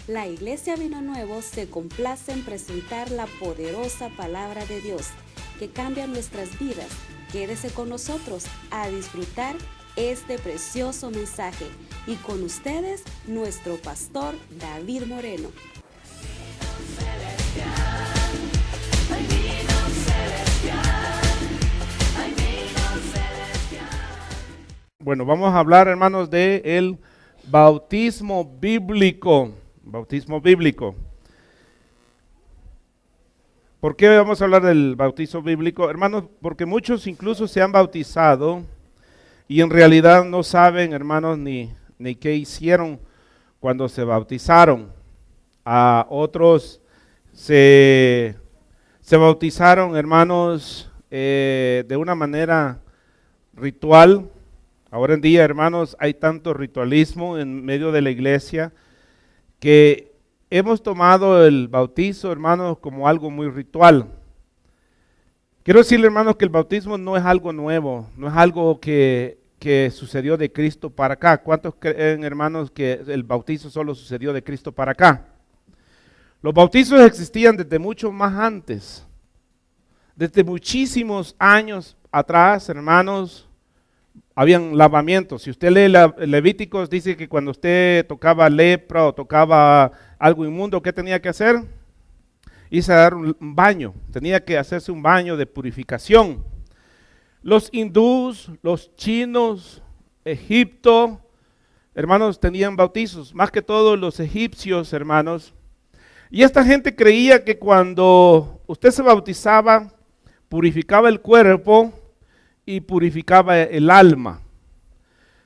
La Iglesia Vino Nuevo se complace en presentar la poderosa palabra de Dios que cambia nuestras vidas. Quédese con nosotros a disfrutar este precioso mensaje. Y con ustedes, nuestro pastor David Moreno. Bueno, vamos a hablar, hermanos, de el bautismo bíblico. Bautismo bíblico. ¿Por qué vamos a hablar del bautismo bíblico? Hermanos, porque muchos incluso se han bautizado y en realidad no saben, hermanos, ni qué hicieron cuando se bautizaron. A otros se bautizaron, hermanos, de una manera ritual. Ahora en día, hermanos, hay tanto ritualismo en medio de la iglesia que hemos tomado el bautizo, hermanos, como algo muy ritual. Quiero decirle, hermanos, que el bautismo no es algo nuevo, no es algo que sucedió de Cristo para acá. ¿Cuántos creen, hermanos, que el bautizo solo sucedió de Cristo para acá? Los bautizos existían desde mucho más antes, desde muchísimos años atrás, hermanos. Habían lavamientos. Si usted lee Levíticos, dice que cuando usted tocaba lepra o tocaba algo inmundo, ¿qué tenía que hacer? Irse a dar un baño. Tenía que hacerse un baño de purificación. Los hindús, los chinos, Egipto, hermanos, tenían bautizos. Más que todo los egipcios, hermanos. Y esta gente creía que cuando usted se bautizaba, purificaba el cuerpo y purificaba el alma.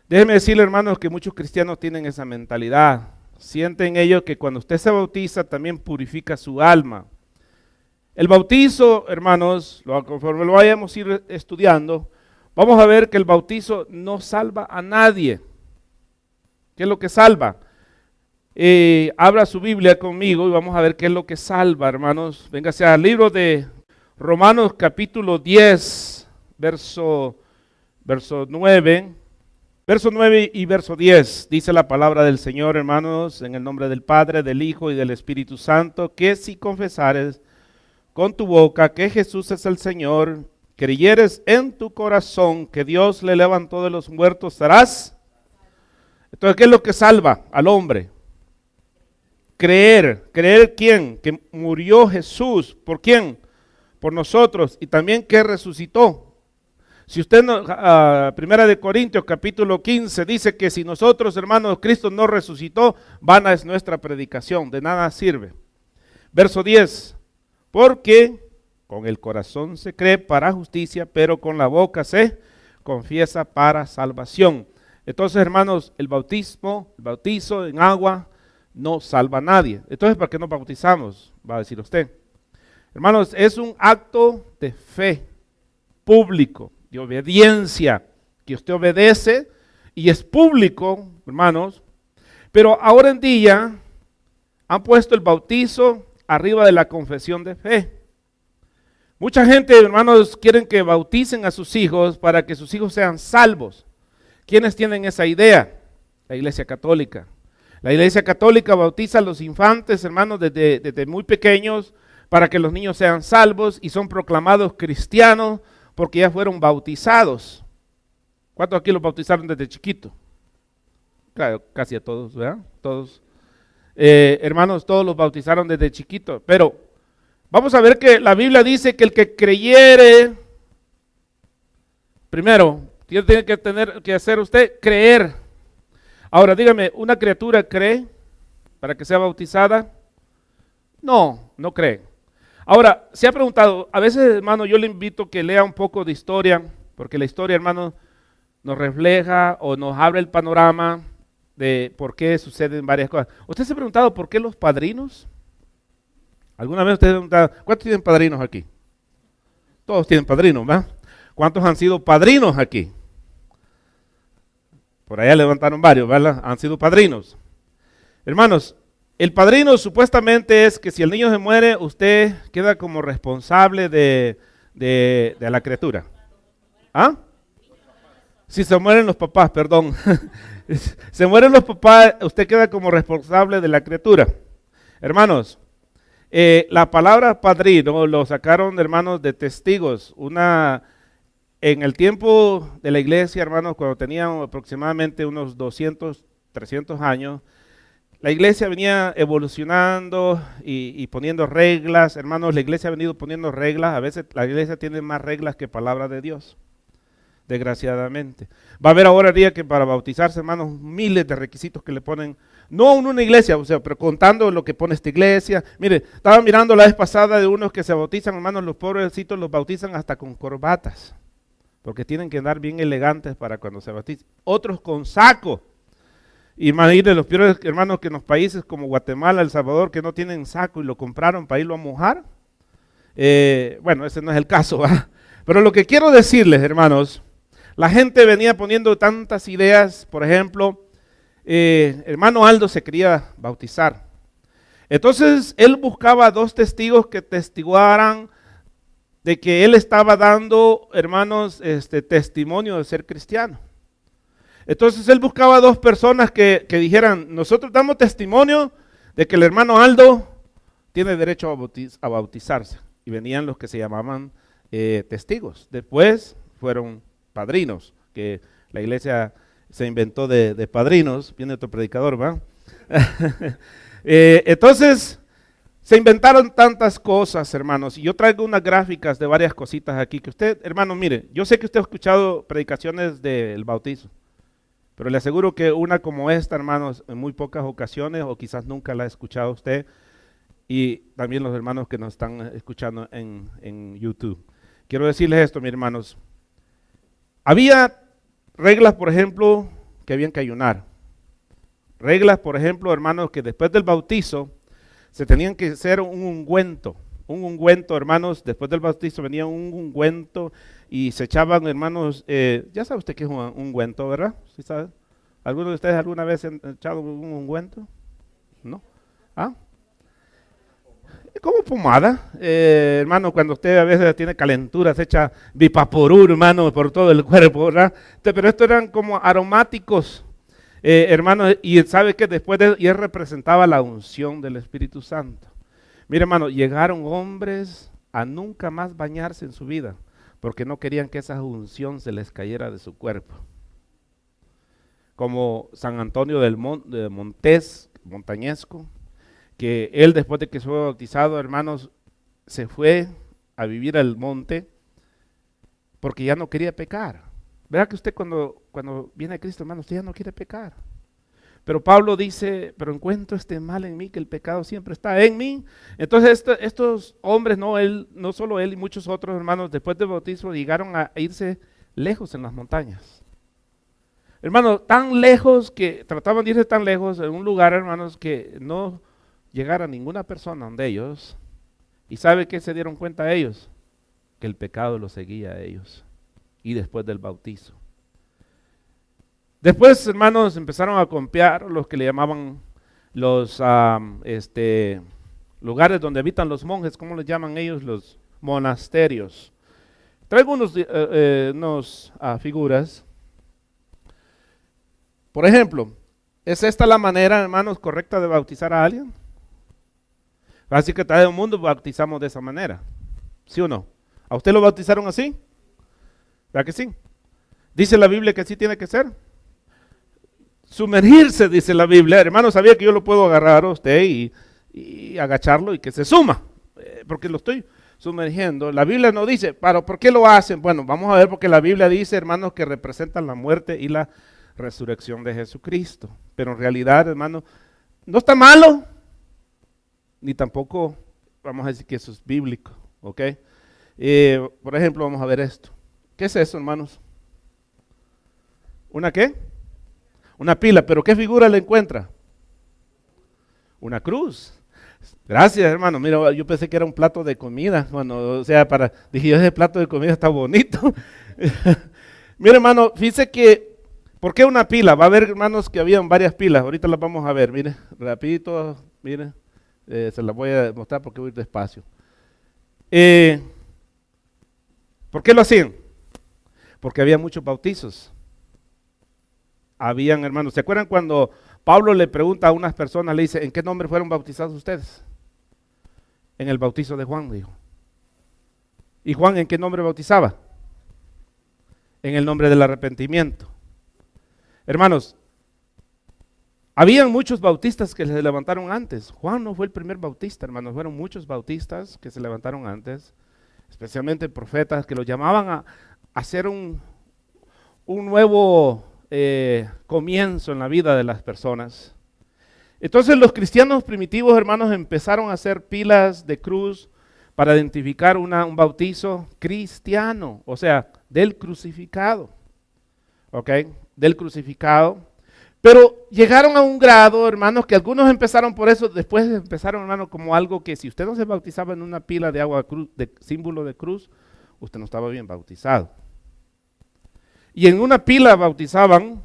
Déjenme decirle, hermanos, que muchos cristianos tienen esa mentalidad. Sienten ellos que cuando usted se bautiza también purifica su alma. El bautizo, hermanos, conforme lo vayamos a ir estudiando, vamos a ver que el bautizo no salva a nadie. ¿Qué es lo que salva? Abra su Biblia conmigo y vamos a ver qué es lo que salva, hermanos. Véngase al libro de Romanos capítulo 10. Verso 9 y verso 10, dice la palabra del Señor, hermanos, en el nombre del Padre, del Hijo y del Espíritu Santo, que si confesares con tu boca que Jesús es el Señor, creyeres en tu corazón que Dios le levantó de los muertos, serás. Entonces, ¿qué es lo que salva al hombre? Creer ¿quién? Que murió Jesús, ¿por quién? Por nosotros, y también que resucitó. Si usted, Primera de Corintios capítulo 15, dice que si nosotros, hermanos, Cristo no resucitó, vana es nuestra predicación, de nada sirve. Verso 10, porque con el corazón se cree para justicia, pero con la boca se confiesa para salvación. Entonces, hermanos, el bautizo en agua no salva a nadie. Entonces, ¿para qué nos bautizamos? Va a decir usted. Hermanos, es un acto de fe público, de obediencia, que usted obedece y es público, hermanos, pero ahora en día han puesto el bautizo arriba de la confesión de fe. Mucha gente, hermanos, quieren que bauticen a sus hijos para que sus hijos sean salvos. ¿Quiénes tienen esa idea? La Iglesia Católica. La Iglesia Católica bautiza a los infantes, hermanos, desde muy pequeños para que los niños sean salvos y son proclamados cristianos porque ya fueron bautizados. ¿Cuántos aquí los bautizaron desde chiquito? Claro, casi a todos, ¿verdad? Todos. Hermanos, todos los bautizaron desde chiquito. Pero vamos a ver que la Biblia dice que el que creyere, primero, tiene que tener que hacer usted creer. Ahora, dígame, ¿una criatura cree para que sea bautizada? No cree. Ahora, se ha preguntado, a veces, hermano, yo le invito que lea un poco de historia, porque la historia, hermano, nos refleja o nos abre el panorama de por qué suceden varias cosas. ¿Usted se ha preguntado por qué los padrinos? ¿Alguna vez usted se ha preguntado, cuántos tienen padrinos aquí? Todos tienen padrinos, ¿verdad? ¿Cuántos han sido padrinos aquí? Por allá levantaron varios, ¿verdad? Han sido padrinos. Hermanos, el padrino supuestamente es que si el niño se muere, usted queda como responsable de la criatura. ¿Ah? Si se mueren los papás, perdón. Se mueren los papás, usted queda como responsable de la criatura. Hermanos, la palabra padrino lo sacaron, hermanos, de testigos. En el tiempo de la iglesia, hermanos, cuando tenían aproximadamente unos 200, 300 años, la iglesia venía evolucionando y poniendo reglas. Hermanos, la iglesia ha venido poniendo reglas. A veces la iglesia tiene más reglas que palabra de Dios, desgraciadamente. Va a haber ahora día que para bautizarse, hermanos, miles de requisitos que le ponen, no en una iglesia, o sea, pero contando lo que pone esta iglesia. Mire, estaba mirando la vez pasada de unos que se bautizan, hermanos, los pobrecitos los bautizan hasta con corbatas, porque tienen que andar bien elegantes para cuando se bauticen. Otros con saco. Imagínense los peores, hermanos, que en los países como Guatemala, El Salvador, que no tienen saco y lo compraron para irlo a mojar. Bueno, ese no es el caso, ¿verdad? Pero lo que quiero decirles, hermanos, la gente venía poniendo tantas ideas. Por ejemplo, hermano Aldo se quería bautizar. Entonces, él buscaba 2 testigos que testiguaran de que él estaba dando, hermanos, testimonio de ser cristiano. Entonces, él buscaba 2 personas que dijeran, nosotros damos testimonio de que el hermano Aldo tiene derecho a bautizarse. Y venían los que se llamaban testigos. Después fueron padrinos, que la iglesia se inventó de padrinos. Viene otro predicador, ¿va? Entonces, se inventaron tantas cosas, hermanos. Y yo traigo unas gráficas de varias cositas aquí. Que usted, hermano, mire, yo sé que usted ha escuchado predicaciones del bautizo. Pero le aseguro que una como esta, hermanos, en muy pocas ocasiones, o quizás nunca la ha escuchado usted. Y también los hermanos que nos están escuchando en YouTube. Quiero decirles esto, mis hermanos. Había reglas, por ejemplo, que habían que ayunar. Reglas, por ejemplo, hermanos, que después del bautizo se tenían que hacer un ungüento. Un ungüento, hermanos, después del bautizo venía un ungüento y se echaban, hermanos, ya sabe usted qué es un ungüento, ¿verdad? ¿Sí sabe? ¿Alguno de ustedes alguna vez han echado un ungüento? ¿No? ¿Ah? Como pomada, hermano, cuando usted a veces tiene calentura, se echa Vipaporur, hermano, por todo el cuerpo, ¿verdad? Pero estos eran como aromáticos, hermano, y sabe que después y él representaba la unción del Espíritu Santo. Mire, hermano, llegaron hombres a nunca más bañarse en su vida, porque no querían que esa unción se les cayera de su cuerpo. Como San Antonio de Montés, montañesco, que él después de que fue bautizado, hermanos, se fue a vivir al monte porque ya no quería pecar. ¿Verdad que usted cuando viene a Cristo, hermanos, usted ya no quiere pecar? Pero Pablo dice, pero encuentro este mal en mí, que el pecado siempre está en mí. Entonces estos hombres, no solo él y muchos otros hermanos, después del bautismo llegaron a irse lejos en las montañas. Hermanos, tan lejos que trataban de irse tan lejos en un lugar, hermanos, que no llegara ninguna persona donde ellos. ¿Y sabe qué se dieron cuenta ellos? Que el pecado los seguía a ellos. Y después del bautizo. Después, hermanos, empezaron a copiar los que le llamaban los lugares donde habitan los monjes. ¿Cómo les llaman ellos? Los monasterios. Traigo unos figuras. Por ejemplo, ¿es esta la manera, hermanos, correcta de bautizar a alguien? Así que todo el mundo bautizamos de esa manera, ¿sí o no? ¿A usted lo bautizaron así? ¿Verdad que sí? ¿Dice la Biblia que así tiene que ser? Sumergirse, dice la Biblia. Hermano, sabía que yo lo puedo agarrar a usted y agacharlo y que se suma, porque lo estoy sumergiendo. La Biblia no dice, ¿pero por qué lo hacen? Bueno, vamos a ver, porque la Biblia dice, hermanos, que representan la muerte y la resurrección de Jesucristo. Pero en realidad, hermano, no está malo, ni tampoco vamos a decir que eso es bíblico, ¿ok? Por ejemplo, vamos a ver esto. ¿Qué es eso, hermanos? ¿Una qué? Una pila, pero ¿qué figura le encuentra? Una cruz. Gracias, hermano. Mira, yo pensé que era un plato de comida. Bueno, o sea, dije yo, ese plato de comida está bonito. Mira, hermano, fíjese que, ¿por qué una pila? Va a haber, hermanos, que habían varias pilas. Ahorita las vamos a ver, mire, rapidito, mire. Se las voy a mostrar porque voy a ir despacio. ¿Por qué lo hacían? Porque había muchos bautizos. Habían, hermanos, ¿se acuerdan cuando Pablo le pregunta a unas personas, le dice, ¿en qué nombre fueron bautizados ustedes? En el bautizo de Juan, dijo. ¿Y Juan en qué nombre bautizaba? En el nombre del arrepentimiento. Hermanos, habían muchos bautistas que se levantaron antes. Juan no fue el primer bautista, hermanos, fueron muchos bautistas que se levantaron antes, especialmente profetas que los llamaban a hacer un nuevo comienzo en la vida de las personas. Entonces los cristianos primitivos, hermanos, empezaron a hacer pilas de cruz para identificar un bautizo cristiano, o sea, del crucificado, ¿ok? Del crucificado. Pero llegaron a un grado, hermanos, que algunos empezaron por eso, después empezaron, hermanos, como algo que si usted no se bautizaba en una pila de agua de símbolo de cruz, usted no estaba bien bautizado. Y en una pila bautizaban,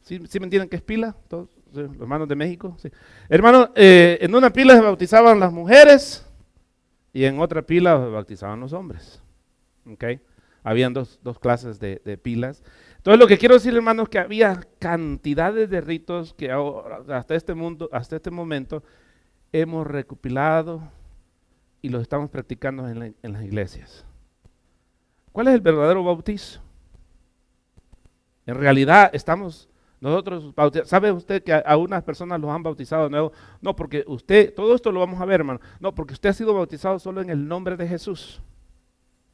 ¿sí me entienden qué es pila? Todos los hermanos de México. Sí. Hermanos, en una pila se bautizaban las mujeres y en otra pila se bautizaban los hombres. ¿Okay? Habían dos clases de pilas. Entonces lo que quiero decir, hermanos, es que había cantidades de ritos que ahora, hasta este momento hemos recopilado y los estamos practicando en las iglesias. ¿Cuál es el verdadero bautizo? En realidad estamos nosotros bautizados. ¿Sabe usted que a unas personas los han bautizado de nuevo? No, porque usted, todo esto lo vamos a ver, hermano. No, porque usted ha sido bautizado solo en el nombre de Jesús,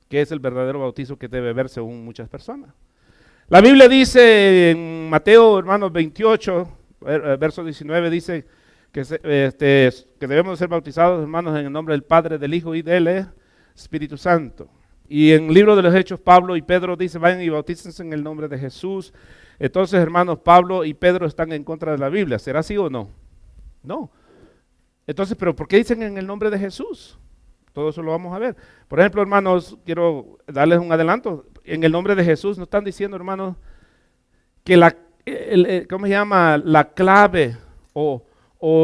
que es el verdadero bautizo que debe ver según muchas personas. La Biblia dice en Mateo, hermanos, 28, verso 19, dice que debemos ser bautizados, hermanos, en el nombre del Padre, del Hijo y del Espíritu Santo. Y en el libro de los Hechos, Pablo y Pedro dicen, vayan y bautícense en el nombre de Jesús. Entonces, hermanos, Pablo y Pedro están en contra de la Biblia. ¿Será así o no? No. Entonces, ¿pero por qué dicen en el nombre de Jesús? Todo eso lo vamos a ver. Por ejemplo, hermanos, quiero darles un adelanto. En el nombre de Jesús nos están diciendo, hermanos, que ¿cómo se llama? La clave o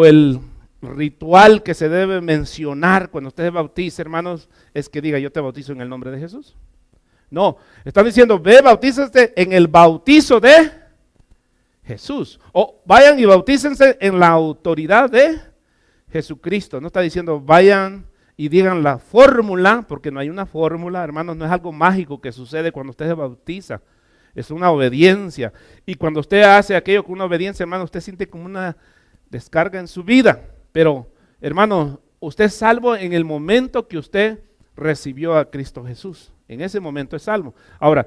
el ritual que se debe mencionar cuando usted se bautiza, hermanos, es que diga, yo te bautizo en el nombre de Jesús. No, están diciendo, ve, bautízate en el bautizo de Jesús. O vayan y bautícense en la autoridad de Jesucristo. No está diciendo, vayan y digan la fórmula, porque no hay una fórmula, hermanos, no es algo mágico que sucede cuando usted se bautiza. Es una obediencia. Y cuando usted hace aquello con una obediencia, hermano, usted siente como una descarga en su vida. Pero, hermano, usted es salvo en el momento que usted recibió a Cristo Jesús. En ese momento es salvo. Ahora,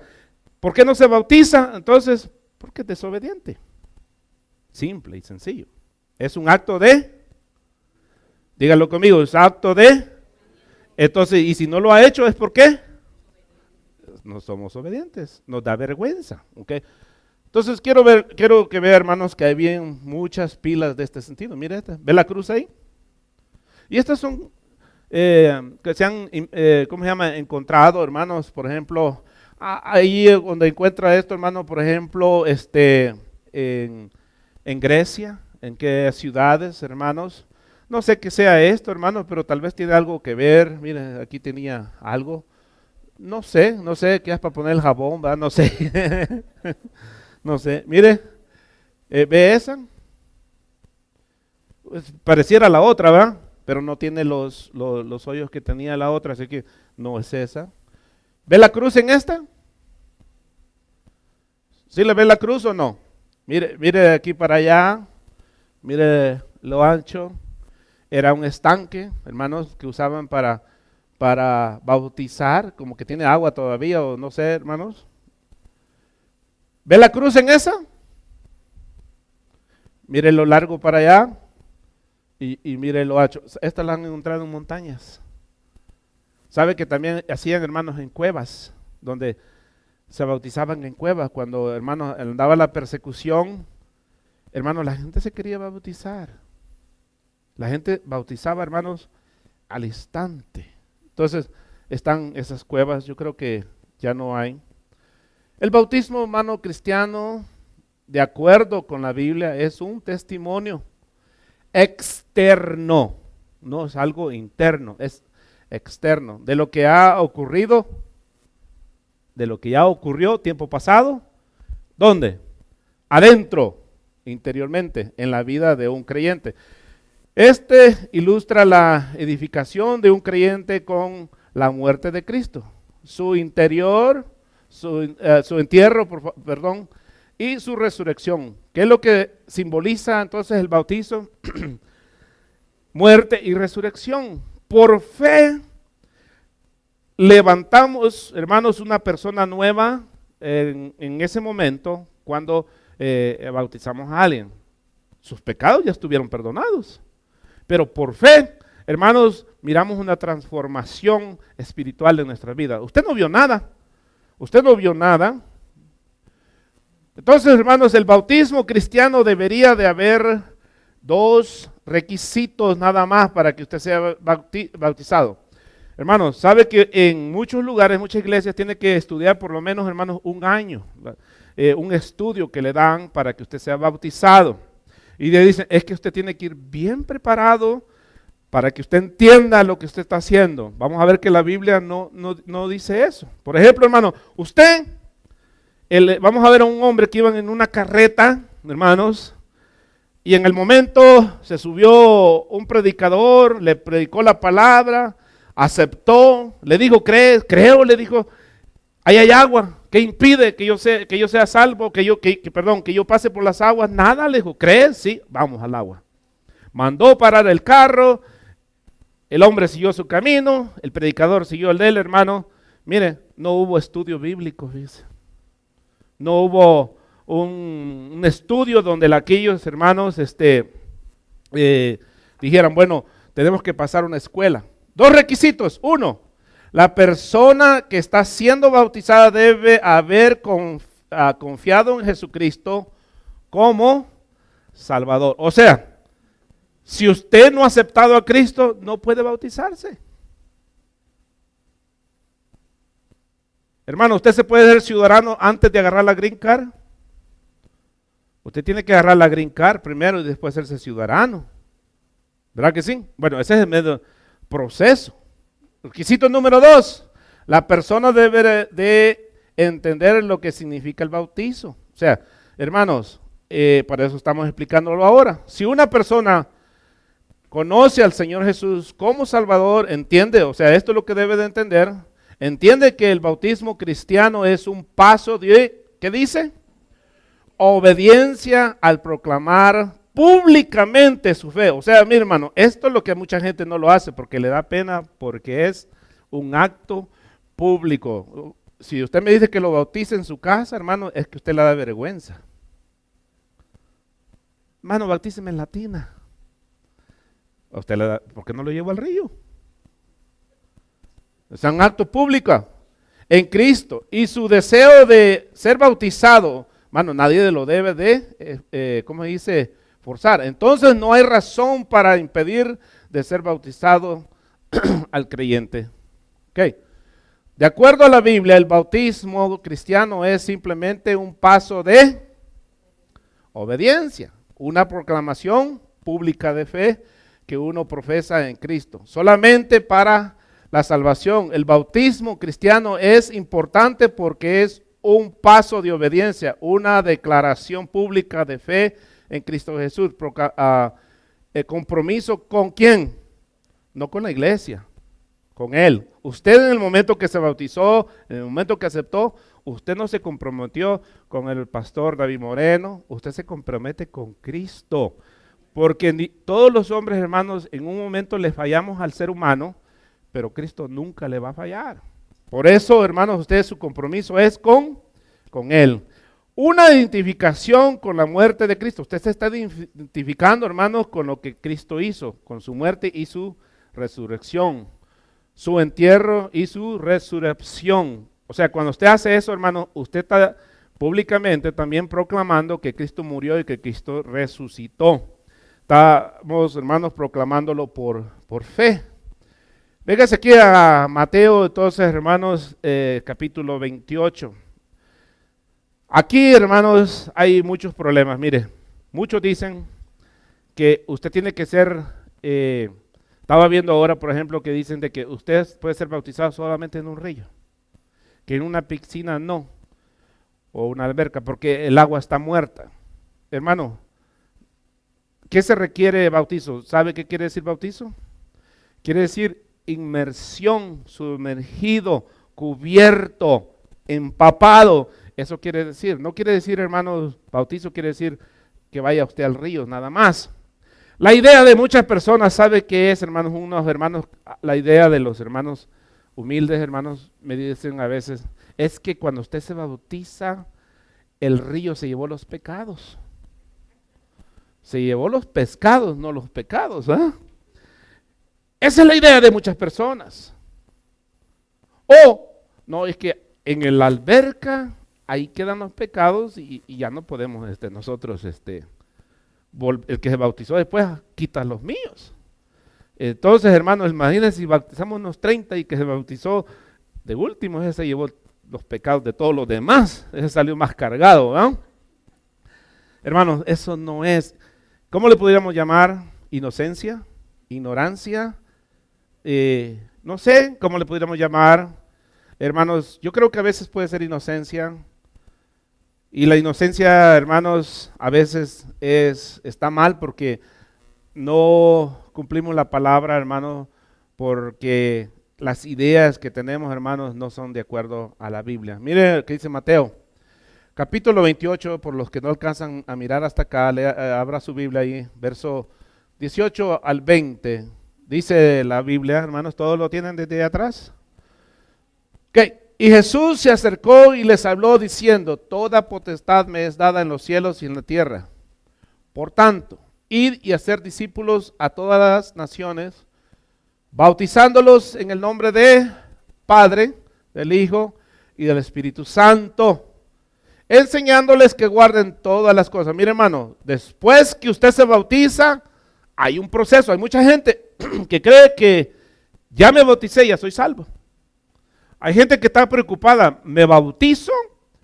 ¿por qué no se bautiza? Entonces, porque es desobediente. Simple y sencillo. Es un acto dígalo conmigo, es acto entonces, y si no lo ha hecho, ¿es por qué? No somos obedientes, nos da vergüenza, ¿ok? Entonces quiero que vea, hermanos, que hay bien muchas pilas de este sentido. Mire esta, ¿ve la cruz ahí? Y estas son que se han, ¿cómo se llama? Encontrado, hermanos, por ejemplo, ahí donde encuentra esto, hermano, por ejemplo, en Grecia, ¿en qué ciudades, hermanos? No sé qué sea esto, hermano, pero tal vez tiene algo que ver. Mire, aquí tenía algo. No sé qué es para poner el jabón, ¿verdad? No sé. No sé. Mire, ¿ve esa? Pues pareciera la otra, ¿verdad? Pero no tiene los hoyos que tenía la otra, así que no es esa. ¿Ve la cruz en esta? ¿Sí le ve la cruz o no? Mire aquí para allá. Mire lo ancho. Era un estanque, hermanos, que usaban para bautizar, como que tiene agua todavía, o no sé, hermanos. ¿Ve la cruz en esa? Mire lo largo para allá y mire lo ancho. Estas las han encontrado en montañas. ¿Sabe que también hacían, hermanos, en cuevas, donde se bautizaban en cuevas? Cuando, hermanos, andaba la persecución, hermanos, la gente se quería bautizar. La gente bautizaba, hermanos, al instante. Entonces, están esas cuevas, yo creo que ya no hay. El bautismo, hermano, cristiano, de acuerdo con la Biblia, es un testimonio externo, no es algo interno, es externo, de lo que ha ocurrido, de lo que ya ocurrió tiempo pasado. ¿Dónde? Adentro interiormente en la vida de un creyente. Este ilustra la edificación de un creyente con la muerte de Cristo, su interior, su entierro, perdón, y su resurrección. ¿Qué es lo que simboliza entonces el bautizo? Muerte y resurrección. Por fe levantamos, hermanos, una persona nueva en ese momento cuando bautizamos a alguien. Sus pecados ya estuvieron perdonados. Pero por fe, hermanos, miramos una transformación espiritual de nuestra vida. Usted no vio nada. Usted no vio nada. Entonces, hermanos, el bautismo cristiano debería de haber dos requisitos nada más para que usted sea bautizado. Hermanos, sabe que en muchos lugares, muchas iglesias, tiene que estudiar por lo menos, hermanos, un año. Un estudio que le dan para que usted sea bautizado. Y le dicen, es que usted tiene que ir bien preparado para que usted entienda lo que usted está haciendo. Vamos a ver que la Biblia no dice eso. Por ejemplo, hermano, vamos a ver a un hombre que iba en una carreta, hermanos, y en el momento se subió un predicador, le predicó la palabra, aceptó, le dijo, creo, le dijo, ahí hay agua. ¿Qué impide que yo sea salvo, que yo pase por las aguas? Nada, le dijo, ¿crees? Sí, vamos al agua. Mandó parar el carro, el hombre siguió su camino, el predicador siguió el de él, hermano. Mire, no hubo estudio bíblico, dice. No hubo un estudio donde aquellos hermanos dijeran, bueno, tenemos que pasar una escuela. Dos requisitos. Uno, la persona que está siendo bautizada debe haber confiado en Jesucristo como Salvador. O sea, si usted no ha aceptado a Cristo, no puede bautizarse. Hermano, usted se puede ser ciudadano antes de agarrar la green card. Usted tiene que agarrar la green card primero y después hacerse ciudadano. ¿Verdad que sí? Bueno, ese es el medio proceso. Requisito número 2, la persona debe de entender lo que significa el bautizo. O sea, hermanos, para eso estamos explicándolo ahora. Si una persona conoce al Señor Jesús como Salvador, entiende, o sea, esto es lo que debe de entender, entiende que el bautismo cristiano es un paso de, ¿qué dice? Obediencia al proclamar públicamente su fe. O sea, mi hermano, esto es lo que mucha gente no lo hace porque le da pena, porque es un acto público. Si usted me dice que lo bautice en su casa, hermano, es que usted le da vergüenza. Hermano, bautíceme en latina. A usted le da, ¿por qué no lo llevo al río? Es un acto público en Cristo y su deseo de ser bautizado, hermano, nadie lo debe de, ¿cómo dice? Forzar. Entonces no hay razón para impedir de ser bautizado al creyente. Okay. De acuerdo a la Biblia, el bautismo cristiano es simplemente un paso de obediencia, una proclamación pública de fe que uno profesa en Cristo. Solamente para la salvación. El bautismo cristiano es importante porque es un paso de obediencia, una declaración pública de fe en Cristo Jesús. El compromiso ¿con quién? No con la iglesia, con Él. Usted en el momento que se bautizó, en el momento que aceptó, usted no se comprometió con el pastor David Moreno, usted se compromete con Cristo. Porque todos los hombres, hermanos, en un momento le fallamos al ser humano, pero Cristo nunca le va a fallar. Por eso, hermanos, ustedes su compromiso es con Él. Una identificación con la muerte de Cristo. Usted se está identificando, hermanos, con lo que Cristo hizo, con su muerte y su resurrección, su entierro y su resurrección. O sea, cuando usted hace eso, hermano, usted está públicamente también proclamando que Cristo murió y que Cristo resucitó. Estamos, hermanos, proclamándolo por fe. Véngase aquí a Mateo, entonces, hermanos, capítulo 28. Aquí, hermanos, hay muchos problemas. Mire, muchos dicen que usted tiene que ser, estaba viendo ahora, por ejemplo, que dicen de que usted puede ser bautizado solamente en un río, que en una piscina no, o una alberca, porque el agua está muerta. Hermano, ¿Qué se requiere bautizo? ¿Sabe qué quiere decir bautizo? Quiere decir inmersión, sumergido, cubierto, empapado. Eso quiere decir. No quiere decir, hermanos, bautizo quiere decir que vaya usted al río, nada más. La idea de muchas personas, ¿sabe qué es, hermanos? Unos hermanos, la idea de los hermanos humildes, hermanos, me dicen a veces, es que cuando usted se bautiza, el río se llevó los pecados. Se llevó los pescados, no los pecados, ¿eh? Esa es la idea de muchas personas. O, no, es que en la alberca, ahí quedan los pecados y ya no podemos nosotros, el que se bautizó después quita los míos. Entonces, hermanos, imagínense si bautizamos unos 30 y que se bautizó de último, ese se llevó los pecados de todos los demás, ese salió más cargado, ¿no? Hermanos, eso no es, ¿cómo le podríamos llamar? Inocencia, ignorancia, no sé, ¿cómo le podríamos llamar? Hermanos, yo creo que a veces puede ser inocencia, y la inocencia, hermanos, a veces está mal porque no cumplimos la palabra, hermanos, porque las ideas que tenemos, hermanos, no son de acuerdo a la Biblia. Mire lo que dice Mateo, capítulo 28, por los que no alcanzan a mirar hasta acá, abra su Biblia ahí, verso 18 al 20. Dice la Biblia, hermanos, ¿todos lo tienen desde atrás? Ok. Y Jesús se acercó y les habló diciendo, toda potestad me es dada en los cielos y en la tierra. Por tanto, id y hacer discípulos a todas las naciones, bautizándolos en el nombre de Padre, del Hijo y del Espíritu Santo, enseñándoles que guarden todas las cosas. Mire, hermano, después que usted se bautiza, hay un proceso. Hay mucha gente que cree que ya me bauticé, ya soy salvo. Hay gente que está preocupada, me bautizo,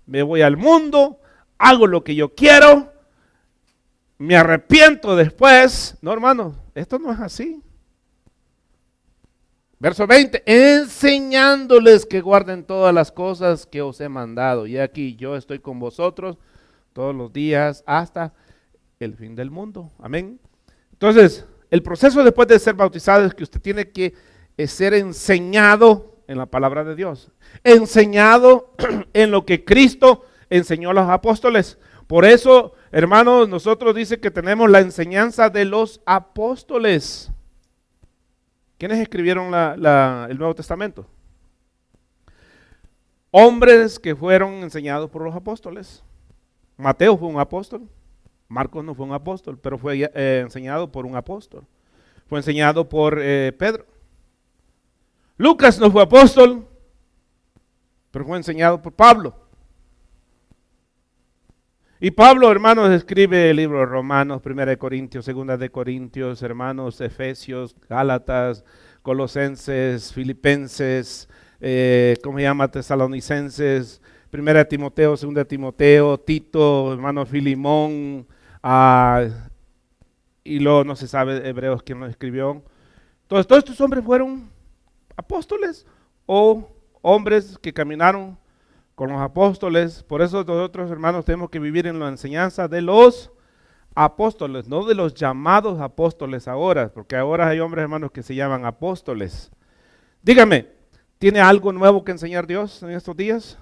me voy al mundo, hago lo que yo quiero, me arrepiento después. No, hermano, esto no es así. Verso 20, enseñándoles que guarden todas las cosas que os he mandado. Y aquí yo estoy con vosotros todos los días hasta el fin del mundo. Amén. Entonces, el proceso después de ser bautizado es que usted tiene que ser enseñado en la palabra de Dios, enseñado en lo que Cristo enseñó a los apóstoles. Por eso, hermanos, nosotros dice que tenemos la enseñanza de los apóstoles. ¿Quiénes escribieron el Nuevo Testamento? Hombres que fueron enseñados por los apóstoles. Mateo fue un apóstol, Marcos no fue un apóstol, pero fue enseñado por un apóstol. Fue enseñado por Pedro. Lucas no fue apóstol, pero fue enseñado por Pablo. Y Pablo, hermanos, escribe el libro de Romanos, 1 de Corintios, 2 de Corintios, hermanos, Efesios, Gálatas, Colosenses, Filipenses, Tesalonicenses, 1 de Timoteo, 2 de Timoteo, Tito, hermano Filimón, y luego no se sabe Hebreos quién lo escribió. Todos estos hombres fueron apóstoles o hombres que caminaron con los apóstoles. Por eso nosotros, hermanos, tenemos que vivir en la enseñanza de los apóstoles, no de los llamados apóstoles ahora, porque ahora hay hombres, hermanos, que se llaman apóstoles. Dígame, ¿tiene algo nuevo que enseñar Dios en estos días?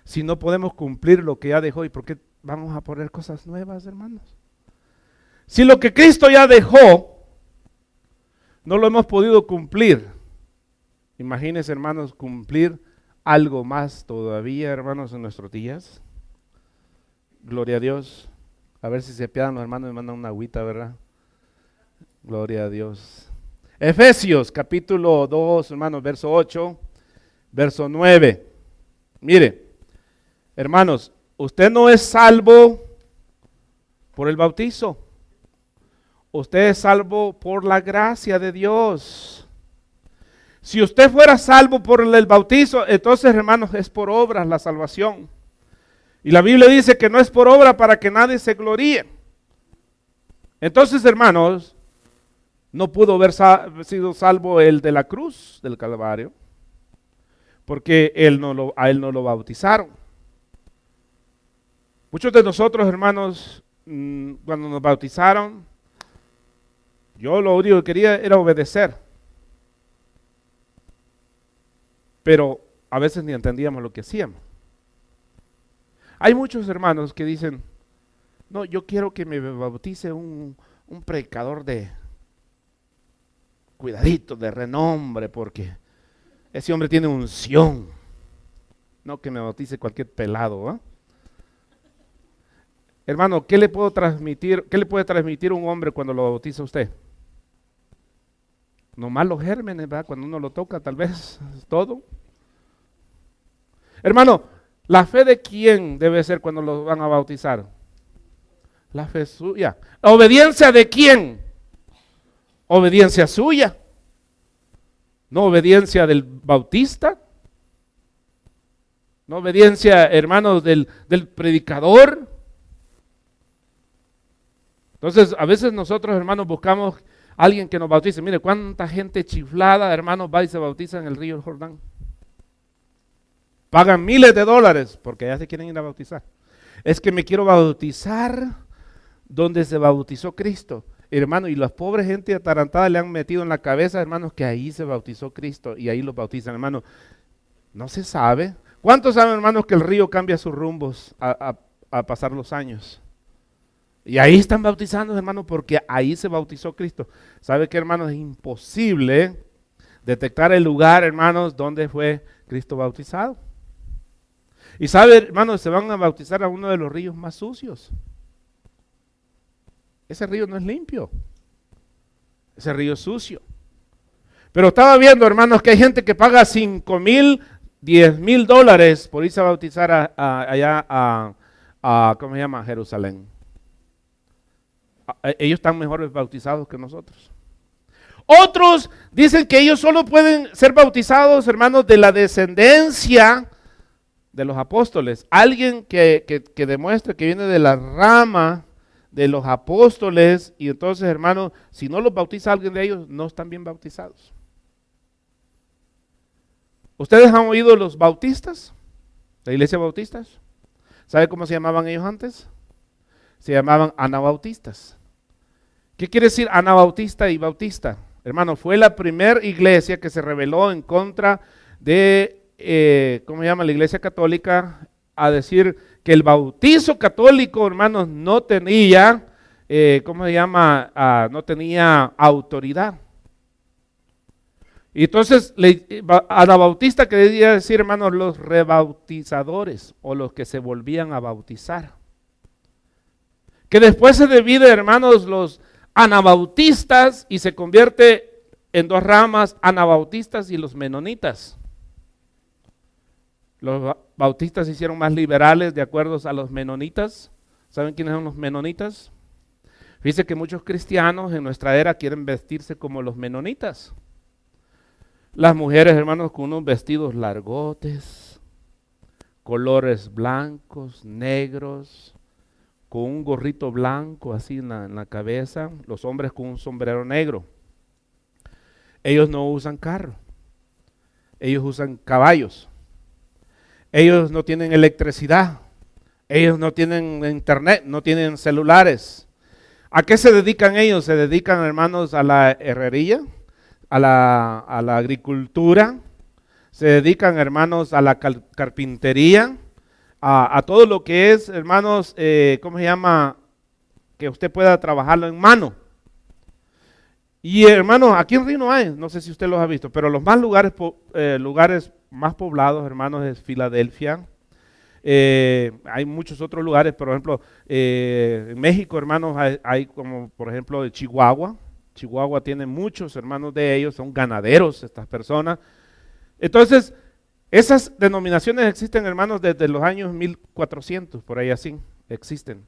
Si no podemos cumplir lo que ya dejó, ¿y por qué vamos a poner cosas nuevas, hermanos? Si lo que Cristo ya dejó no lo hemos podido cumplir, imagínense, hermanos, cumplir algo más todavía, hermanos, en nuestros días. Gloria a Dios. A ver si se apiadan los hermanos, me mandan una agüita, ¿verdad? Gloria a Dios. Efesios capítulo 2, hermanos, verso 8, verso 9. Mire, hermanos, usted no es salvo por el bautizo. Usted es salvo por la gracia de Dios. Si usted fuera salvo por el bautizo, entonces, hermanos, es por obras la salvación. Y la Biblia dice que no es por obra para que nadie se gloríe. Entonces, hermanos, no pudo haber sido salvo el de la cruz del Calvario, porque a él no lo bautizaron. Muchos de nosotros, hermanos, cuando nos bautizaron, yo lo único que quería era obedecer. Pero a veces ni entendíamos lo que hacíamos. Hay muchos hermanos que dicen, no, yo quiero que me bautice un predicador de cuidadito, de renombre, porque ese hombre tiene unción. No que me bautice cualquier pelado, ¿eh? Hermano, ¿qué le puedo transmitir? ¿Qué le puede transmitir un hombre cuando lo bautiza usted? Nomás los gérmenes, ¿verdad? Cuando uno lo toca, tal vez es todo. Hermano, ¿la fe de quién debe ser cuando lo van a bautizar? La fe suya. ¿La obediencia de quién? Obediencia suya. No obediencia del bautista. No obediencia, hermanos, del predicador. Entonces, a veces nosotros, hermanos, buscamos a alguien que nos bautice. Mire, cuánta gente chiflada, hermanos, va y se bautiza en el río Jordán. Pagan miles de dólares porque ya se quieren ir a bautizar. Es que me quiero bautizar donde se bautizó Cristo. Hermano, y las pobres gente atarantada le han metido en la cabeza, hermanos, que ahí se bautizó Cristo y ahí los bautizan, hermano. No se sabe. ¿Cuántos saben, hermanos, que el río cambia sus rumbos a pasar los años? Y ahí están bautizando, hermanos, porque ahí se bautizó Cristo. ¿Sabe qué, hermanos? Es imposible detectar el lugar, hermanos, donde fue Cristo bautizado. Y sabe, hermanos, se van a bautizar a uno de los ríos más sucios. Ese río no es limpio. Ese río es sucio. Pero estaba viendo, hermanos, que hay gente que paga 5,000, 10,000 dólares por irse a bautizar allá a ¿cómo se llama? Jerusalén. Ellos están mejores bautizados que nosotros. Otros dicen que ellos solo pueden ser bautizados, hermanos, de la descendencia de los apóstoles. Alguien que demuestre que viene de la rama de los apóstoles, y entonces, hermanos, si no los bautiza alguien de ellos, no están bien bautizados. ¿Ustedes han oído los bautistas? ¿La iglesia bautistas? ¿Sabe cómo se llamaban ellos antes? Se llamaban anabautistas. ¿Qué quiere decir anabautista y bautista? Hermano, fue la primera iglesia que se rebeló en contra de, ¿cómo se llama? La iglesia católica, a decir que el bautizo católico, hermanos, no tenía, ¿cómo se llama? No tenía autoridad. Y entonces, anabautista quería decir, hermanos, los rebautizadores o los que se volvían a bautizar. Que después se divide, hermanos, los anabautistas y se convierte en dos ramas, anabautistas y los menonitas. Los bautistas se hicieron más liberales de acuerdo a los menonitas. ¿Saben quiénes son los menonitas? Fíjense que muchos cristianos en nuestra era quieren vestirse como los menonitas. Las mujeres, hermanos, con unos vestidos largotes, colores blancos, negros, con un gorrito blanco así en la cabeza, los hombres con un sombrero negro. Ellos no usan carro, ellos usan caballos, ellos no tienen electricidad, ellos no tienen internet, no tienen celulares. ¿A qué se dedican ellos? Se dedican, hermanos, a la herrería, a la agricultura, se dedican, hermanos, a la carpintería, a todo lo que es, hermanos, ¿cómo se llama? Que usted pueda trabajarlo en mano. Y hermanos, aquí en Río no hay, no sé si usted los ha visto, pero los más lugares más poblados, hermanos, es Filadelfia. Hay muchos otros lugares, por ejemplo, en México, hermanos, hay como, por ejemplo, Chihuahua. Chihuahua tiene muchos hermanos de ellos, son ganaderos estas personas. Entonces, esas denominaciones existen, hermanos, desde los años 1400, por ahí así, existen.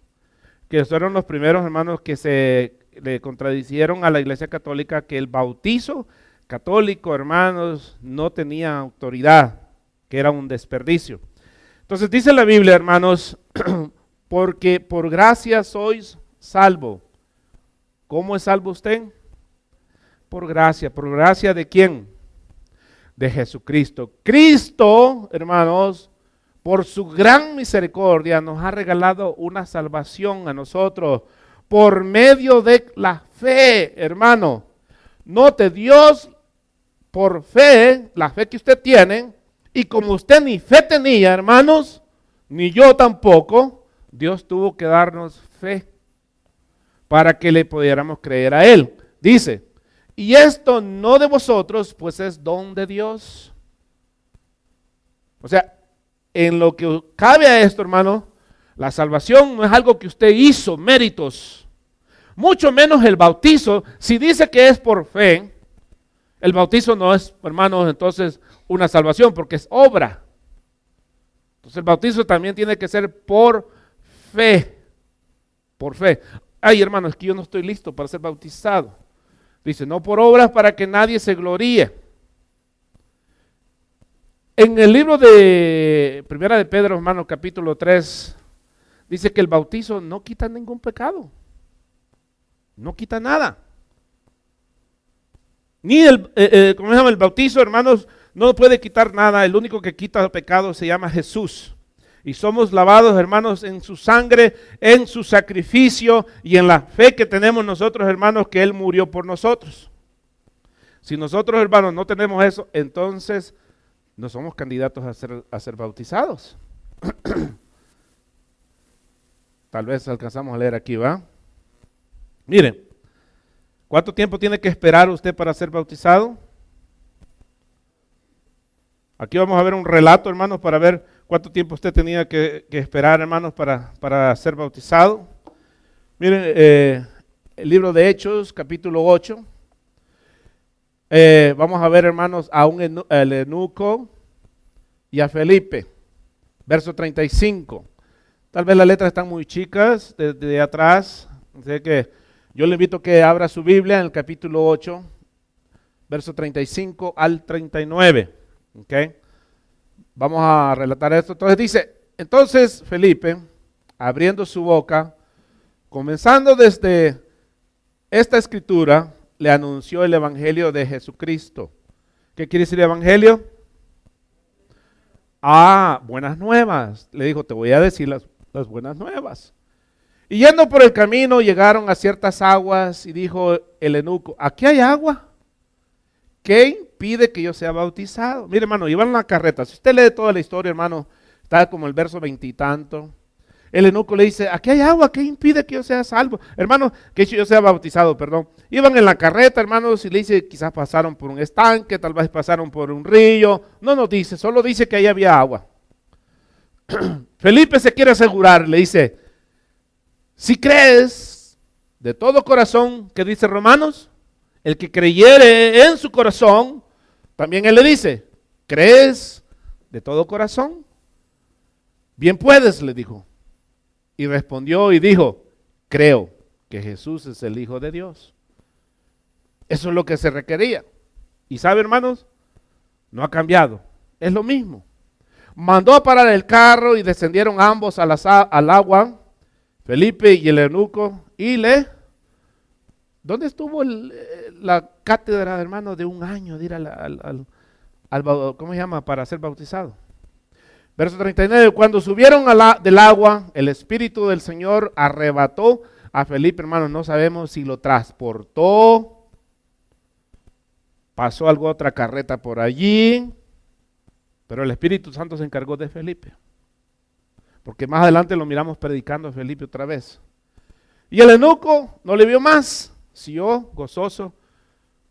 Que fueron los primeros, hermanos, que se le contradicieron a la Iglesia Católica que el bautizo católico, hermanos, no tenía autoridad, que era un desperdicio. Entonces dice la Biblia, hermanos, porque por gracia sois salvo. ¿Cómo es salvo usted? Por gracia. ¿Por gracia de quién? De Jesucristo. Cristo, hermanos, por su gran misericordia, nos ha regalado una salvación a nosotros por medio de la fe, hermano. Note, Dios, por fe, la fe que usted tiene, y como usted ni fe tenía, hermanos, ni yo tampoco, Dios tuvo que darnos fe para que le pudiéramos creer a Él. Dice, y esto no de vosotros, pues es don de Dios. O sea, en lo que cabe a esto, hermano, la salvación no es algo que usted hizo, méritos. Mucho menos el bautizo. Si dice que es por fe, el bautizo no es, hermanos, entonces una salvación porque es obra. Entonces el bautizo también tiene que ser por fe. Por fe. Ay, hermano, es que yo no estoy listo para ser bautizado. Dice, no por obras para que nadie se gloríe. En el libro de Primera de Pedro, hermano, capítulo 3, dice que el bautizo no quita ningún pecado. No quita nada. Ni ¿cómo se llama? El bautizo, hermanos, no puede quitar nada. El único que quita el pecado se llama Jesús. Y somos lavados, hermanos, en su sangre, en su sacrificio y en la fe que tenemos nosotros, hermanos, que Él murió por nosotros. Si nosotros, hermanos, no tenemos eso, entonces no somos candidatos a ser bautizados. Tal vez alcanzamos a leer aquí, ¿va? Miren, ¿cuánto tiempo tiene que esperar usted para ser bautizado? Aquí vamos a ver un relato, hermanos, para ver cuánto tiempo usted tenía que esperar, hermanos, para ser bautizado. Miren, el libro de Hechos, capítulo 8. Vamos a ver, hermanos, a el eunuco y a Felipe, verso 35. Tal vez las letras están muy chicas desde atrás, así que yo le invito a que abra su Biblia en el capítulo 8, verso 35 al 39. ¿Okay? Vamos a relatar esto. Entonces dice, entonces Felipe, abriendo su boca, comenzando desde esta escritura, le anunció el evangelio de Jesucristo. ¿Qué quiere decir evangelio? Buenas nuevas. Le dijo, te voy a decir las buenas nuevas. Y yendo por el camino llegaron a ciertas aguas y dijo el eunuco, aquí hay agua. ¿Qué impide que yo sea bautizado? Mire, hermano, iban en la carreta. Si usted lee toda la historia, hermano, está como el verso 20 y tanto. El eunuco le dice, aquí hay agua, ¿qué impide que yo sea salvo? Hermano, que yo sea bautizado, perdón. Iban en la carreta, hermanos, y le dice, quizás pasaron por un estanque, tal vez pasaron por un río. No nos dice, solo dice que ahí había agua. Felipe se quiere asegurar, le dice, si crees de todo corazón, ¿qué dice Romanos? El que creyere en su corazón, también él le dice, ¿crees de todo corazón? Bien puedes, le dijo. Y respondió y dijo, creo que Jesús es el Hijo de Dios. Eso es lo que se requería. Y sabe, hermanos, no ha cambiado. Es lo mismo. Mandó a parar el carro y descendieron ambos al agua, Felipe y el eunuco, y ¿dónde estuvo la cátedra, hermano, de un año de ir ¿cómo se llama? Para ser bautizado? Verso 39, cuando subieron del agua, el Espíritu del Señor arrebató a Felipe, hermano, no sabemos si lo transportó, pasó algo, otra carreta por allí, pero el Espíritu Santo se encargó de Felipe, porque más adelante lo miramos predicando a Felipe otra vez. Y el eunuco no le vio más, siguió gozoso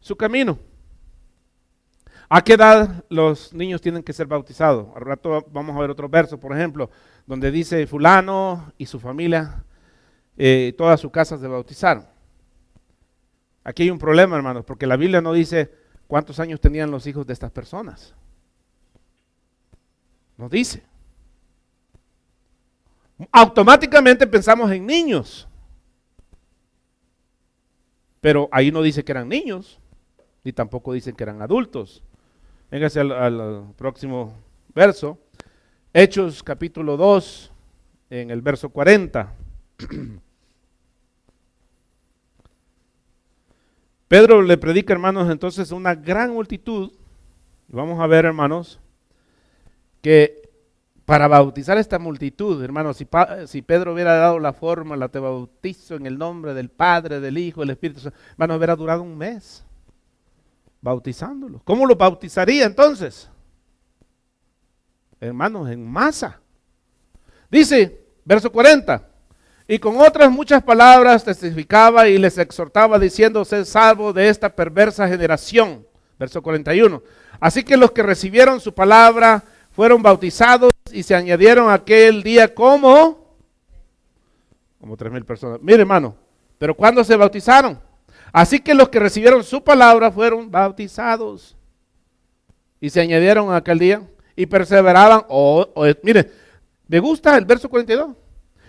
su camino. ¿A qué edad los niños tienen que ser bautizados? Al rato vamos a ver otro verso, por ejemplo, donde dice fulano y su familia, toda su casa se bautizaron. Aquí hay un problema, hermanos, porque la Biblia no dice cuántos años tenían los hijos de estas personas. No dice. Automáticamente pensamos en niños, pero ahí no dice que eran niños, ni tampoco dicen que eran adultos. Véngase al próximo verso, Hechos capítulo 2, en el verso 40. Pedro le predica, hermanos, entonces una gran multitud. Vamos a ver, hermanos, que para bautizar a esta multitud, hermanos. Si Pedro hubiera dado la fórmula, te bautizo en el nombre del Padre, del Hijo, del Espíritu Santo, hermanos, hubiera durado un mes bautizándolos. ¿Cómo lo bautizaría entonces? Hermanos, en masa. Dice, verso 40, y con otras muchas palabras testificaba y les exhortaba diciendo, sed salvos de esta perversa generación. Verso 41, así que los que recibieron su palabra fueron bautizados y se añadieron aquel día como 3,000 personas. Mire, hermano, pero ¿cuándo se bautizaron? Así que los que recibieron su palabra fueron bautizados y se añadieron aquel día y perseveraban. Mire, me gusta el verso 42,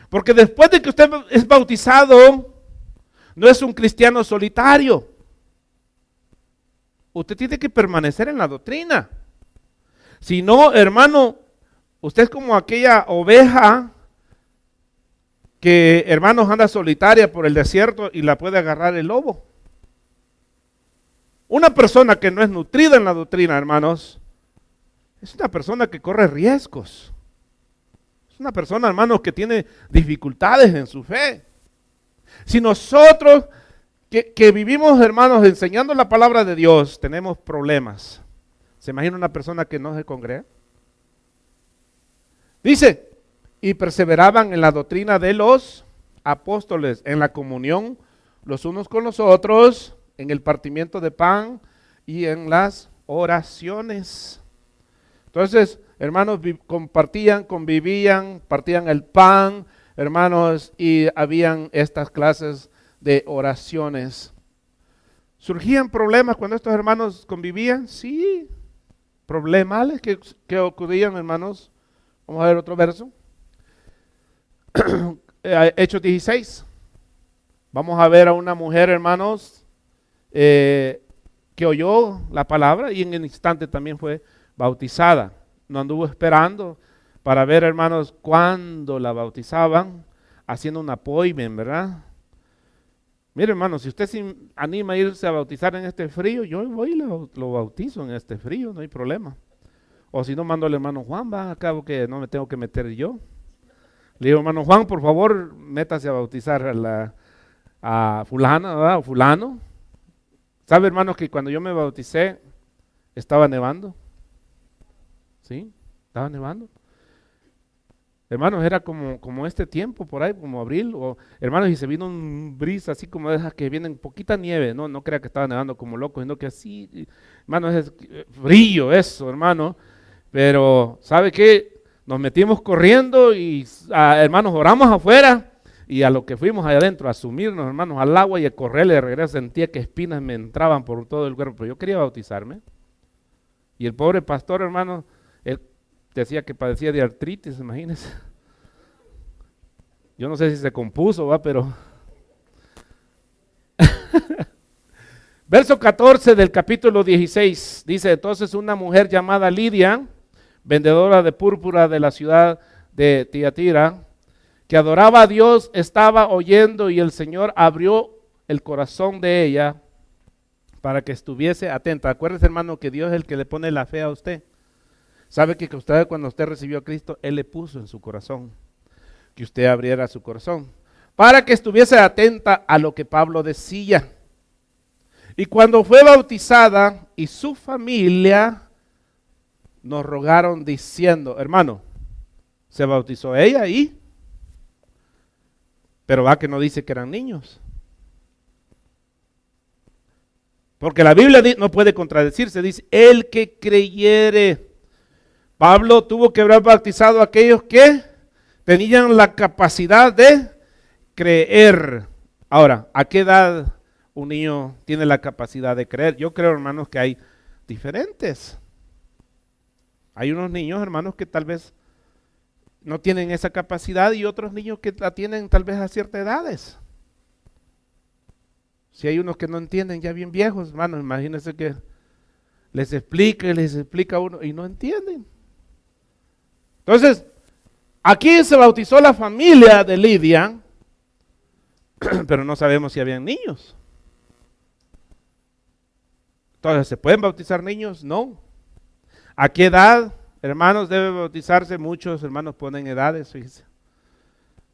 porque después de que usted es bautizado, no es un cristiano solitario. Usted tiene que permanecer en la doctrina. Si no, hermano, usted es como aquella oveja que, hermanos, anda solitaria por el desierto y la puede agarrar el lobo. Una persona que no es nutrida en la doctrina, hermanos, es una persona que corre riesgos. Es una persona, hermanos, que tiene dificultades en su fe. Si nosotros que vivimos, hermanos, enseñando la palabra de Dios, tenemos problemas, ¿se imagina una persona que no se congrega? Dice, y perseveraban en la doctrina de los apóstoles, en la comunión los unos con los otros, en el partimiento de pan y en las oraciones. Entonces, hermanos, compartían, convivían, partían el pan, hermanos, y habían estas clases de oraciones. ¿Surgían problemas cuando estos hermanos convivían? Sí, problemas que ocurrían, hermanos. Vamos a ver otro verso. Hechos 16. Vamos a ver a una mujer, hermanos, que oyó la palabra y en el instante también fue bautizada. No anduvo esperando para ver, hermanos, cuándo la bautizaban, haciendo un appointment, ¿verdad? Mire, hermanos, si usted se anima a irse a bautizar en este frío, yo voy y lo bautizo en este frío, no hay problema. O si no, mando al hermano Juan, va, acabo que no me tengo que meter yo. Le digo, hermano Juan, por favor, métase a bautizar a fulana, ¿verdad? O fulano. ¿Sabe, hermanos, que cuando yo me bauticé, estaba nevando? ¿Sí? Estaba nevando. Hermanos, era como este tiempo por ahí, como abril, o hermanos, y se vino un brisa así como de esas que vienen poquita nieve, no crea que estaba nevando como loco, sino que así, hermanos, es frío eso, hermano, pero ¿sabe qué? Nos metimos corriendo y, hermanos, oramos afuera, y a lo que fuimos allá adentro, a sumirnos, hermanos, al agua y a correr de regreso, sentía que espinas me entraban por todo el cuerpo, pero yo quería bautizarme, y el pobre pastor, hermano, él decía que padecía de artritis, imagínense. Yo no sé si se compuso, va, pero... Verso 14 del capítulo 16, dice, entonces una mujer llamada Lidia, vendedora de púrpura de la ciudad de Tiatira, que adoraba a Dios, estaba oyendo y el Señor abrió el corazón de ella para que estuviese atenta. Acuérdese, hermano, que Dios es el que le pone la fe a usted. Sabe que usted, cuando usted recibió a Cristo, Él le puso en su corazón, que usted abriera su corazón, para que estuviese atenta a lo que Pablo decía. Y cuando fue bautizada y su familia nos rogaron diciendo, hermano, se bautizó ella ahí, pero va que no dice que eran niños. Porque la Biblia no puede contradecirse, dice, el que creyere. Pablo tuvo que haber bautizado a aquellos que tenían la capacidad de creer. Ahora, ¿a qué edad un niño tiene la capacidad de creer? Yo creo, hermanos, que hay diferentes. Hay unos niños, hermanos, que tal vez no tienen esa capacidad y otros niños que la tienen tal vez a ciertas edades. Si hay unos que no entienden ya bien viejos, hermanos, imagínense que les explica uno y no entienden. Entonces, aquí se bautizó la familia de Lidia, pero no sabemos si habían niños. Entonces, ¿se pueden bautizar niños? No. ¿A qué edad, hermanos, debe bautizarse. Muchos hermanos ponen edades, fíjense.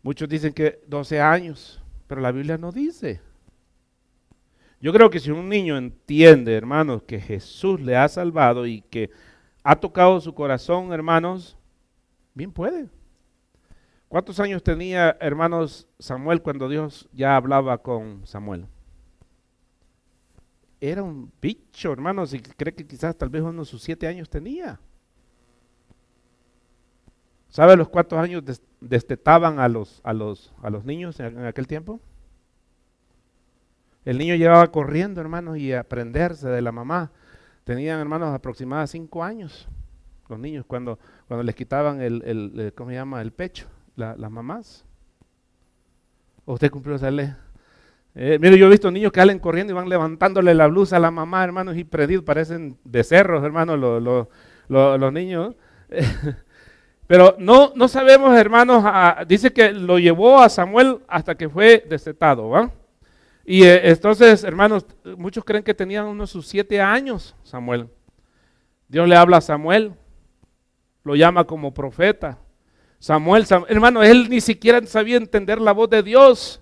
Muchos dicen que 12 años, pero la Biblia no dice. Yo creo que si un niño entiende, hermanos, que Jesús le ha salvado y que ha tocado su corazón, hermanos, bien puede. ¿Cuántos años tenía, hermanos, Samuel cuando Dios ya hablaba con Samuel? Era un bicho, hermanos, y cree que quizás tal vez uno de sus 7 años tenía. ¿Sabe los cuántos años destetaban a los niños en aquel tiempo? El niño llevaba corriendo, hermanos, y a aprenderse de la mamá. Tenían, hermanos, aproximadamente 5 años. Los niños cuando les quitaban ¿cómo se llama? El pecho, las mamás. Usted cumplió esa ley. Mire, yo he visto niños que salen corriendo y van levantándole la blusa a la mamá, hermanos, y prendidos, parecen becerros, hermanos, los niños. Pero no sabemos, hermanos, dice que lo llevó a Samuel hasta que fue destetado, ¿va? Y entonces, hermanos, muchos creen que tenían unos sus 7 años, Samuel. Dios le habla a Samuel, lo llama como profeta. Samuel, hermano, él ni siquiera sabía entender la voz de Dios.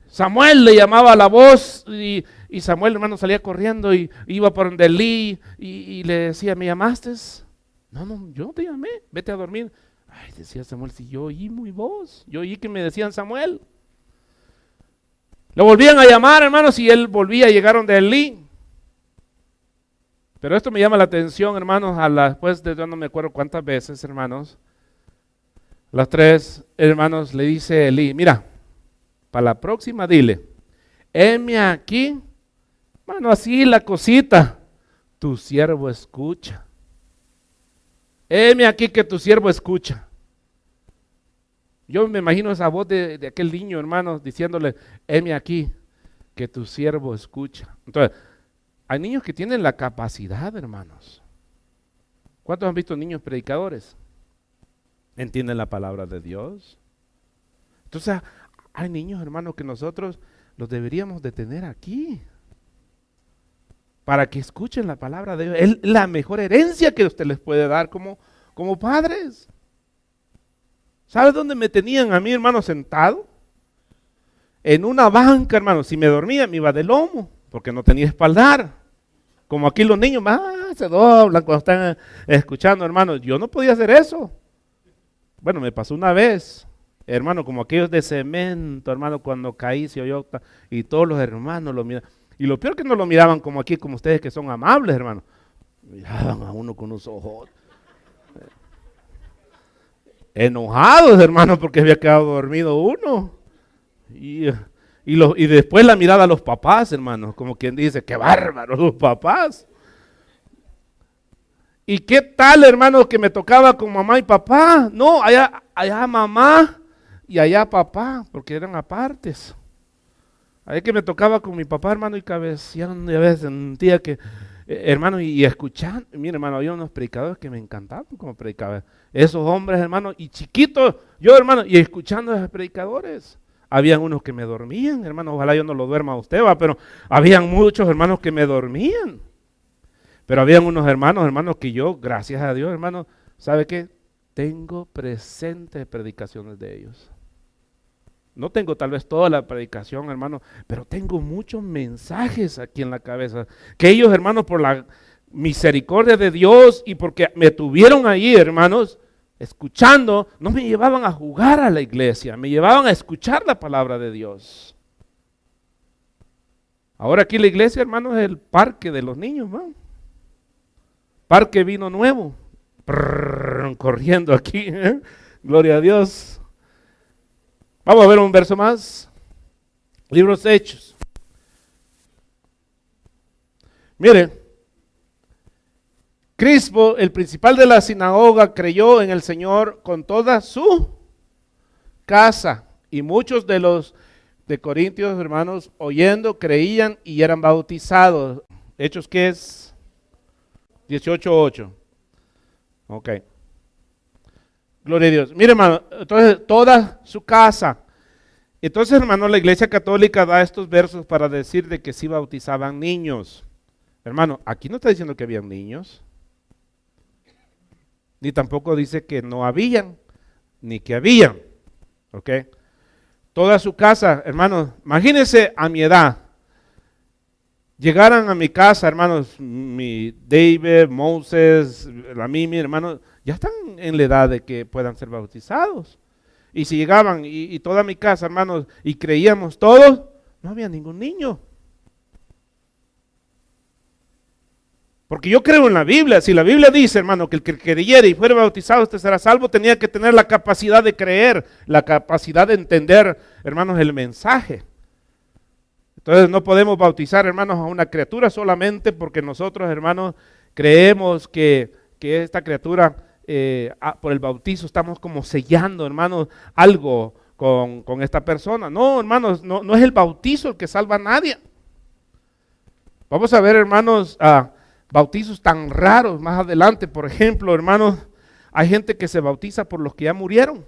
Samuel le llamaba la voz y Samuel, hermano, salía corriendo y iba por donde Elí y le decía, ¿me llamaste? No, yo te llamé, vete a dormir. Ay, decía Samuel, si yo oí mi voz, yo oí que me decían Samuel. Lo volvían a llamar, hermanos, y él volvía, llegaron de Elí. Pero esto me llama la atención, hermanos, después de yo no me acuerdo cuántas veces, hermanos, las 3 hermanos le dice Elí, mira, para la próxima dile, heme aquí, hermano, así la cosita, tu siervo escucha. Heme aquí que tu siervo escucha. Yo me imagino esa voz de aquel niño, hermanos, diciéndole, heme aquí que tu siervo escucha. Entonces, hay niños que tienen la capacidad, hermanos. ¿Cuántos han visto niños predicadores? ¿Entienden la palabra de Dios? Entonces, hay niños, hermanos, que nosotros los deberíamos de tener aquí para que escuchen la palabra de Dios. Es la mejor herencia que usted les puede dar como padres. ¿Sabe dónde me tenían a mí, hermano, sentado? En una banca, hermano. Si me dormía, me iba de lomo, porque no tenía espaldar. Como aquí los niños se doblan cuando están escuchando, hermano. Yo no podía hacer eso. Bueno, me pasó una vez, hermano, como aquellos de cemento, hermano, cuando caí, se oyó, y todos los hermanos lo miraban. Y lo peor que no lo miraban como aquí, como ustedes que son amables, hermano. Miraban a uno con unos ojos enojados, hermano, porque había quedado dormido uno. Y después la mirada a los papás, hermano, como quien dice, qué bárbaros los papás. ¿Y qué tal, hermano, que me tocaba con mamá y papá? No, allá mamá y allá papá, porque eran apartes. Ahí que me tocaba con mi papá, hermano, y cabeceando, y a veces sentía que, hermano, y escuchando. Mira, hermano, había unos predicadores que me encantaban como predicaban. Esos hombres, hermano, y chiquitos, yo, hermano, y escuchando a esos predicadores. Habían unos que me dormían, hermano, ojalá yo no lo duerma a usted, pero habían muchos hermanos que me dormían. Pero habían unos hermanos que yo, gracias a Dios, hermano, ¿sabe qué? Tengo presentes predicaciones de ellos. No tengo tal vez toda la predicación, hermano, pero tengo muchos mensajes aquí en la cabeza. Que ellos, hermanos, por la misericordia de Dios y porque me tuvieron ahí, hermanos, escuchando, no me llevaban a jugar a la iglesia, me llevaban a escuchar la palabra de Dios. Ahora aquí la iglesia, hermanos, es el parque de los niños, ¿no? Parque vino nuevo, corriendo aquí, ¿eh? Gloria a Dios. Vamos a ver un verso más. Libros Hechos. Mire, Crispo, el principal de la sinagoga, creyó en el Señor con toda su casa. Y muchos de los de Corintios, hermanos, oyendo, creían y eran bautizados. Hechos, ¿qué es? 18:8. Ok. Gloria a Dios. Mire, hermano, entonces toda su casa. Entonces, hermano, la Iglesia Católica da estos versos para decir de que sí bautizaban niños. Hermano, aquí no está diciendo que habían niños. ni tampoco dice que no habían, ni que habían. ¿Ok? Toda su casa, hermanos, imagínense a mi edad. Llegaran a mi casa, hermanos, mi David, Moses, la Mimi, hermanos, ya están en la edad de que puedan ser bautizados. Y si llegaban y toda mi casa, hermanos, y creíamos todos, no había ningún niño. Porque yo creo en la Biblia. Si la Biblia dice, hermano, que el que creyere y fuera bautizado, usted será salvo, tenía que tener la capacidad de creer, la capacidad de entender, hermanos, el mensaje. Entonces no podemos bautizar, hermanos, a una criatura solamente porque nosotros, hermanos, creemos que esta criatura, por el bautizo, estamos como sellando, hermanos, algo con esta persona. No, hermanos, no es el bautizo el que salva a nadie. Vamos a ver, hermanos, bautizos tan raros más adelante. Por ejemplo, hermanos, hay gente que se bautiza por los que ya murieron.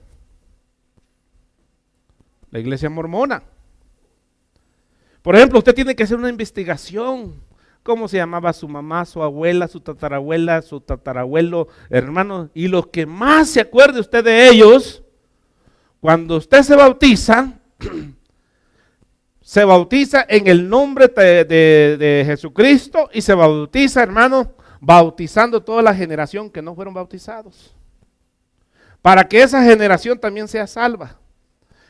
La iglesia mormona. Por ejemplo, usted tiene que hacer una investigación. ¿Cómo se llamaba su mamá, su abuela, su tatarabuelo, hermanos? Y lo que más se acuerde usted de ellos, cuando usted se bautiza en el nombre de Jesucristo y se bautiza, hermano, bautizando toda la generación que no fueron bautizados. Para que esa generación también sea salva.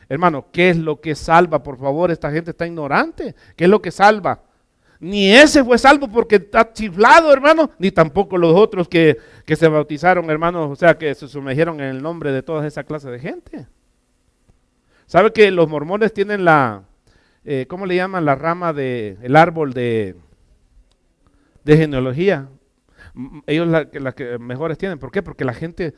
Hermano, ¿qué es lo que salva? Por favor, esta gente está ignorante. ¿Qué es lo que salva? Ni ese fue salvo porque está chiflado, hermano, ni tampoco los otros que se bautizaron, hermanos, o sea, que se sumergieron en el nombre de toda esa clase de gente. ¿Sabe que los mormones tienen ¿cómo le llaman? La rama el árbol de genealogía. Ellos la que mejores tienen. ¿Por qué? Porque la gente,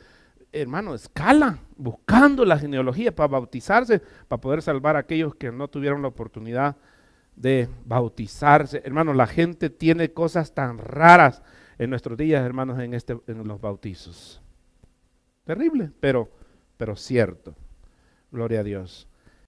hermano, escala buscando la genealogía para bautizarse, para poder salvar a aquellos que no tuvieron la oportunidad de bautizarse. Hermano, la gente tiene cosas tan raras en nuestros días, hermanos, en los bautizos. Terrible, pero cierto. Gloria a Dios.